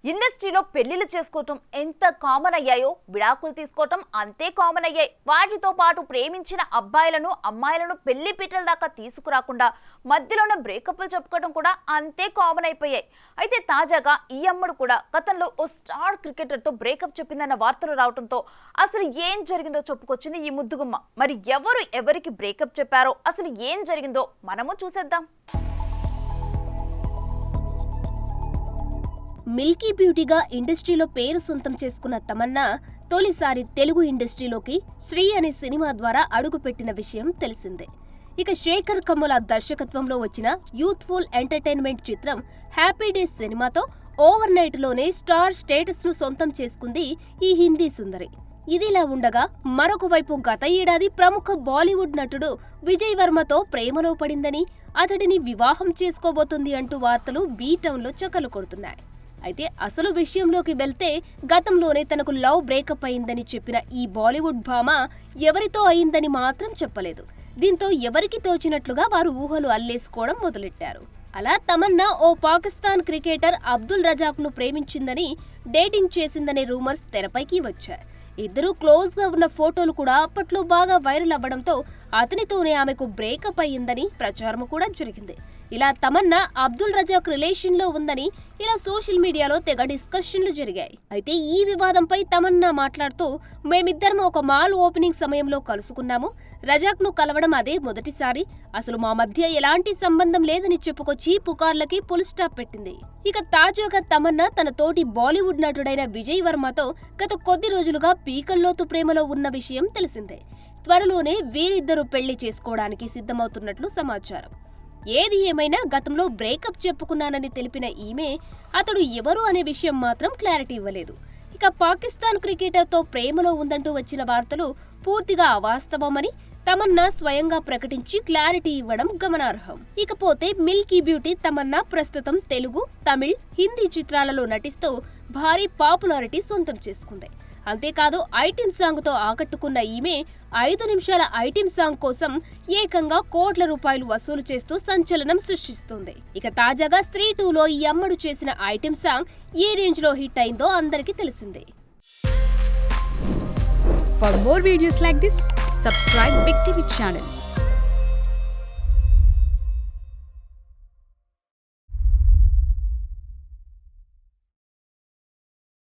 ఇండస్ట్రీలో పెళ్లిళ్ళు చేసుకోవటం ఎంత కామన్ అయ్యాయో విడాకులు తీసుకోవటం అంతే కామన్ అయ్యాయి. వాటితో పాటు ప్రేమించిన అబ్బాయిలను అమ్మాయిలను పెళ్లి పీటల దాకా తీసుకురాకుండా మధ్యలోనే బ్రేకప్లు చెప్పుకోవడం కూడా అంతే కామన్ అయిపోయాయి. అయితే తాజాగా ఈ అమ్మడు కూడా గతంలో ఓ స్టార్ క్రికెటర్తో బ్రేకప్ చెప్పిందన్న వార్తలు రావడంతో అసలు ఏం జరిగిందో చెప్పుకొచ్చింది ఈ ముద్దుగుమ్మ. మరి ఎవరు ఎవరికి బ్రేకప్ చెప్పారో, అసలు ఏం జరిగిందో మనము చూసేద్దాం. మిల్కీ బ్యూటీగా ఇండస్ట్రీలో పేరు సొంతం చేసుకున్న తమన్నా తొలిసారి తెలుగు ఇండస్ట్రీలోకి శ్రీ అనే సినిమా ద్వారా అడుగుపెట్టిన విషయం తెలిసిందే. ఇక శేఖర్ కమ్ముల దర్శకత్వంలో వచ్చిన యూత్ఫుల్ ఎంటర్టైన్మెంట్ చిత్రం హ్యాపీ డేస్ సినిమాతో ఓవర్ నైట్ లోనే స్టార్ స్టేటస్ ను సొంతం చేసుకుంది ఈ హిందీ సుందరి. ఇదిలా ఉండగా మరొక వైపు గత ఏడాది ప్రముఖ బాలీవుడ్ నటుడు విజయ్ వర్మతో ప్రేమలో పడిందని, అతడిని వివాహం చేసుకోబోతుంది అంటూ వార్తలు బీటౌన్లో చక్కలు కొడుతున్నాయి. అయితే అసలు విషయంలోకి వెళ్తే గతంలోనే తనకు లవ్ బ్రేకప్ అయిందని చెప్పిన ఈ బాలీవుడ్ భామ ఎవరితో అయిందని మాత్రం చెప్పలేదు. దీంతో ఎవరికి తోచినట్లుగా వారు ఊహలు అల్లేసుకోవడం మొదలెట్టారు. అలా తమన్నా ఓ పాకిస్తాన్ క్రికెటర్ అబ్దుల్ రజాక్ను ప్రేమించిందని, డేటింగ్ చేసిందనే రూమర్స్ తెరపైకి వచ్చాయి. ఇద్దరూ క్లోజ్ గా ఉన్న ఫోటోలు కూడా అప్పట్లో బాగా వైరల్ అవ్వడంతో అతనితోనే ఆమెకు బ్రేకప్ అయ్యిందని ప్రచారం కూడా జరిగింది. ఇలా తమన్నా అబ్దుల్ రజాక్ రిలేషన్ లో ఉందని ఇలా సోషల్ మీడియాలో తెగ డిస్కషన్లు జరిగాయి. అయితే ఈ వివాదంపై తమన్నా మాట్లాడుతూ, మేమిద్దరం ఒక మాల్ ఓపెనింగ్ సమయంలో కలుసుకున్నాము. రజాక్ ను కలవడం అదే మొదటిసారి. అసలు మా మధ్య ఎలాంటి సంబంధం లేదని చెప్పుకొచ్చి పుకార్లకి ఫుల్ స్టాప్ పెట్టింది. ఇక తాజాగా తమన్నా తన తోటి బాలీవుడ్ నటుడైన విజయ్ వర్మతో గత కొద్ది రోజులుగా పీకల్లోతు ప్రేమలో ఉన్న విషయం తెలిసిందే. త్వరలోనే వీరిద్దరూ పెళ్లి చేసుకోవడానికి సిద్ధమవుతున్నట్లు సమాచారం. ఏది ఏమైనా గతంలో బ్రేకప్ చెప్పుకున్నానని తెలిపిన ఈమె అతడు ఎవరు అనే విషయం మాత్రం క్లారిటీ ఇవ్వలేదు. ఇక పాకిస్తాన్ క్రికెటర్తో ప్రేమలో ఉందంటూ వచ్చిన వార్తలు పూర్తిగా అవాస్తవమని తమన్నా స్వయంగా ప్రకటించి క్లారిటీ ఇవ్వడం గమనార్హం. ఇకపోతే మిల్కీ బ్యూటీ తమన్నా ప్రస్తుతం తెలుగు, తమిళ్, హిందీ చిత్రాలలో నటిస్తూ భారీ పాపులారిటీ సొంతం చేసుకుంది. అంతేకాదు ఐటెం సాంగ్ తో ఆకట్టుకున్న ఈమె 5 నిమిషాల ఐటెం సాంగ్ కోసం ఏకంగా కోట్ల రూపాయలు వసూలు చేస్తూ సంచలనం సృష్టిస్తుంది. ఇక తాజాగా స్త్రీ 2లో ఈ అమ్మడు చేసిన ఐటెం సాంగ్ ఏ రేంజ్ లో హిట్ అయిందో అందరికీ తెలిసిందే. For more videos like this, subscribe Big TV channel.